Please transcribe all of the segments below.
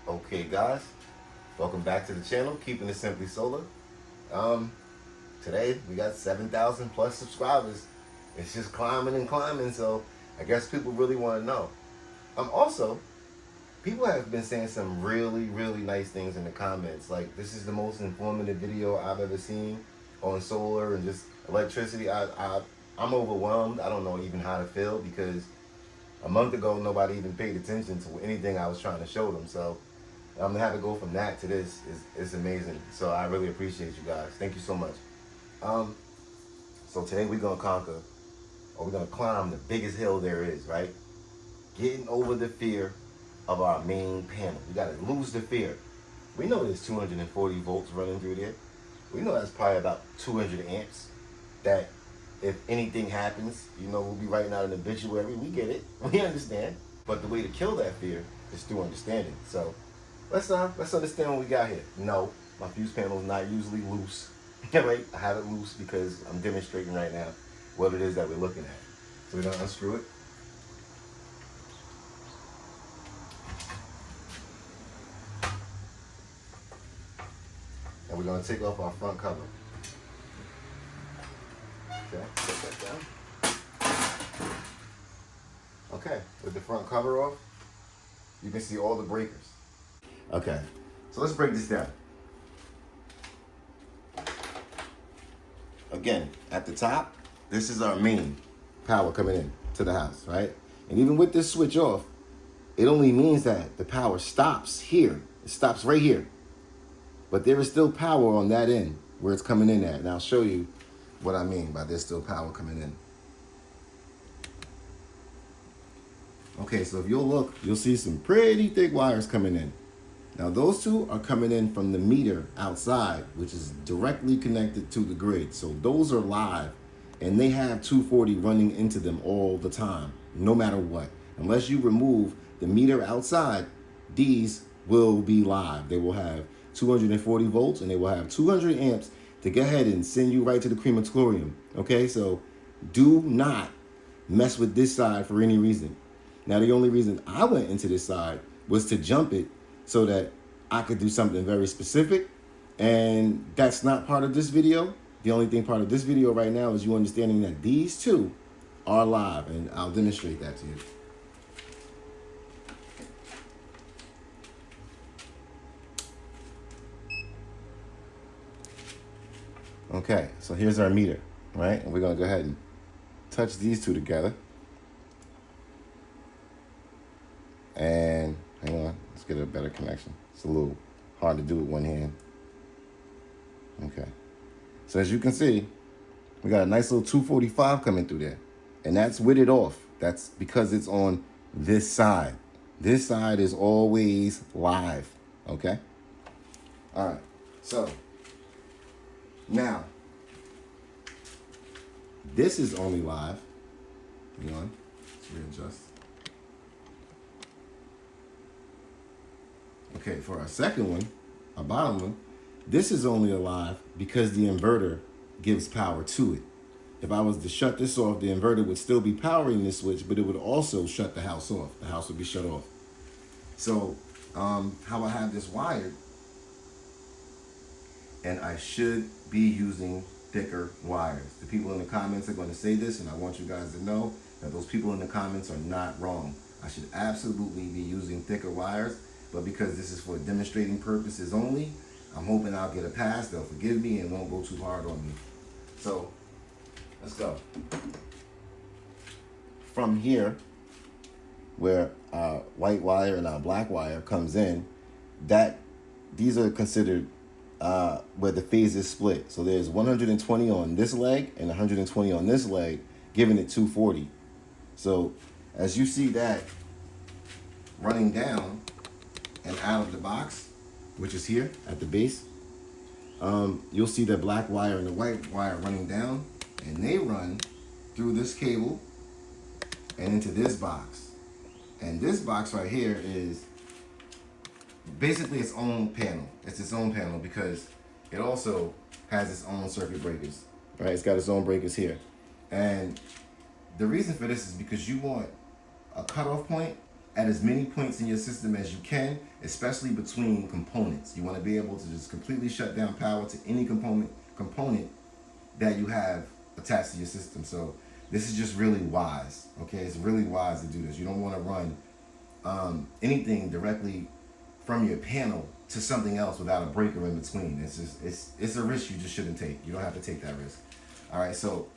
Okay, guys, welcome back to the channel, Keeping It Simply Solar. Today we got 7,000 plus subscribers. It's just climbing and climbing, so I guess people really want to know. Also, people have been saying some really nice things in the comments. Like, this is the most informative video I've ever seen on solar and just electricity. I'm overwhelmed. I don't know even how to feel because a month ago nobody even paid attention to anything I was trying to show them. So I'm gonna have to go from that to this is amazing. So I really appreciate you guys. Thank you so much. So today we're gonna conquer, or we're gonna climb the biggest hill there is, right? Getting over the fear of our main panel. We gotta lose the fear. We know there's 240 volts running through there. We know that's probably about 200 amps. That if anything happens, we'll be writing out an obituary. We get it. We understand. But the way to kill that fear is through understanding. So let's understand what we got here. No, my fuse panel is not usually loose. Right? I have it loose because I'm demonstrating right now what it is that we're looking at. So we're gonna unscrew it. And we're gonna take off our front cover. Okay, put that down. Okay, with the front cover off, you can see all the breakers. Okay, so let's break this down. Again, at the top, this is our main power coming in to the house, right? And even with this switch off, it only means that the power stops here. It stops right here. But there is still power on that end where it's coming in at. And I'll show you what I mean by there's still power coming in. Okay, so if you'll look, you'll see some pretty thick wires coming in. Now those two are coming in from the meter outside, which is directly connected to the grid. So those are live, and they have 240 running into them all the time, no matter what. Unless you remove the meter outside, these will be live. They will have 240 volts and they will have 200 amps to go ahead and send you right to the crematorium. Okay, so do not mess with this side for any reason. Now, the only reason I went into this side was to jump it so that I could do something very specific. And that's not part of this video. The only thing part of this video right now is you understanding that these two are live, and I'll demonstrate that to you. Okay, so here's our meter, right? And we're gonna go ahead and touch these two together. And hang on, let's get a better connection. It's a little hard to do with one hand. Okay, so as you can see, we got a nice little 245 coming through there. And that's with it off. That's because it's on this side. This side is always live, okay? All right, so now, this is only live. Hang on, let's readjust. Okay, for our second one, our bottom one, this is only alive because the inverter gives power to it. If I was to shut this off, the inverter would still be powering this switch, but it would also shut the house off. The house would be shut off. So, how I have this wired, and I should be using thicker wires. The people in the comments are going to say this, and I want you guys to know that those people in the comments are not wrong. I should absolutely be using thicker wires, but because this is for demonstrating purposes only, I'm hoping I'll get a pass. They'll forgive me and won't go too hard on me. So let's go. From here, where our white wire and our black wire comes in, these are considered where the phase is split. So there's 120 on this leg and 120 on this leg, giving it 240. So as you see that running down and out of the box, which is here at the base, you'll see the black wire and the white wire running down, and they run through this cable and into this box. And this box right here is basically its own panel. It's its own panel because it also has its own circuit breakers, right? It's got its own breakers here. And the reason for this is because you want a cutoff point at as many points in your system as you can, especially between components. You want to be able to just completely shut down power to any component that you have attached to your system. So this is just really wise. Okay, it's really wise to do this. You don't want to run anything directly from your panel to something else without a breaker in between. It's a risk you just shouldn't take. You don't have to take that risk. All right, so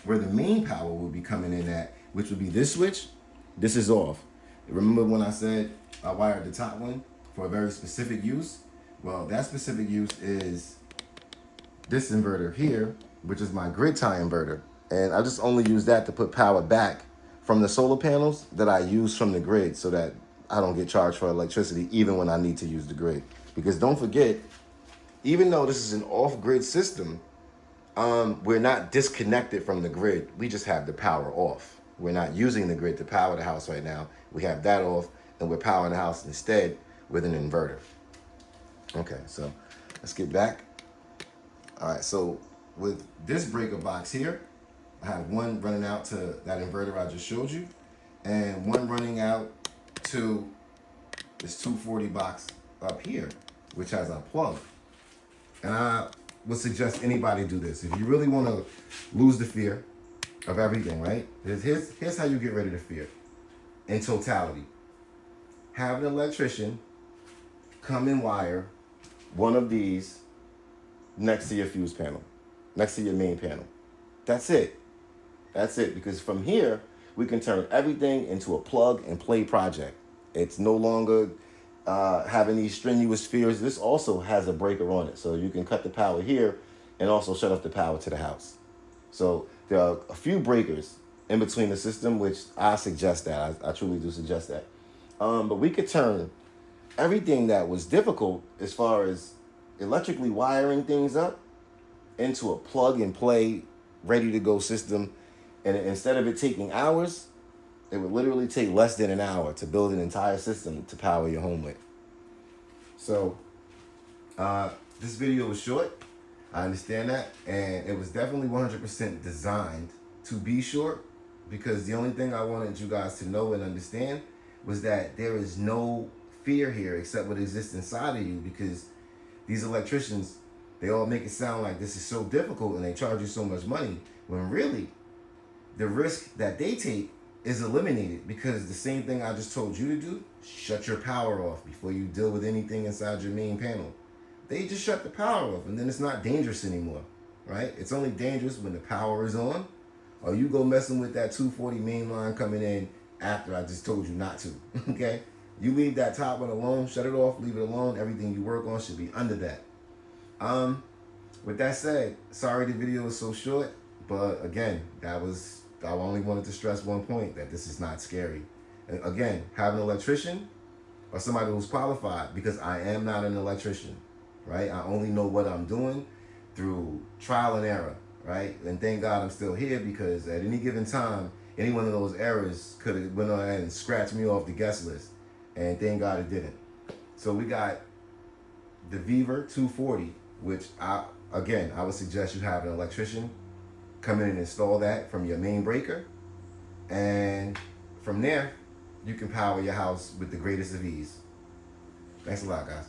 where the main power will be coming in at, which would be this switch, this is off. Remember when I said I wired the top one for a very specific use? Well, that specific use is this inverter here, which is my grid tie inverter. And I just only use that to put power back from the solar panels that I use from the grid so that I don't get charged for electricity even when I need to use the grid. Because don't forget, even though this is an off-grid system, we're not disconnected from the grid. We just have the power off. We're not using the grid to power the house right now. We have that off, and we're powering the house instead with an inverter. Okay, so let's get back. All right, so with this breaker box here, I have one running out to that inverter I just showed you, and one running out to this 240 box up here, which has a plug. And I would suggest anybody do this. If you really want to lose the fear of everything, right? Here's how you get rid of the fear in totality. Have an electrician come and wire one of these next to your fuse panel, next to your main panel. That's it. That's it, because from here, we can turn everything into a plug and play project. It's no longer having these strenuous fears. This also has a breaker on it, so you can cut the power here and also shut off the power to the house. So there are a few breakers in between the system, which I suggest that. I truly do suggest that. But we could turn everything that was difficult as far as electrically wiring things up into a plug and play, ready to go system. And instead of it taking hours, it would literally take less than an hour to build an entire system to power your home with. So this video was short. I understand that. And it was definitely 100% designed to be short, because the only thing I wanted you guys to know and understand was that there is no fear here except what exists inside of you, because these electricians, they all make it sound like this is so difficult and they charge you so much money, when really the risk that they take is eliminated, because the same thing I just told you to do, shut your power off before you deal with anything inside your main panel. They just shut the power off, and then it's not dangerous anymore, right? It's only dangerous when the power is on, or you go messing with that 240 main line coming in after I just told you not to, okay? You leave that top one alone, shut it off, leave it alone. Everything you work on should be under that. With that said, sorry the video was so short, but again, I only wanted to stress one point, that this is not scary. And again, have an electrician or somebody who's qualified, because I am not an electrician, right? I only know what I'm doing through trial and error, right? And thank God I'm still here, because at any given time, any one of those errors could have went on and scratched me off the guest list. And thank God it didn't. So we got the Inverter 240, which I would suggest you have an electrician come in and install that from your main breaker. And from there, you can power your house with the greatest of ease. Thanks a lot, guys.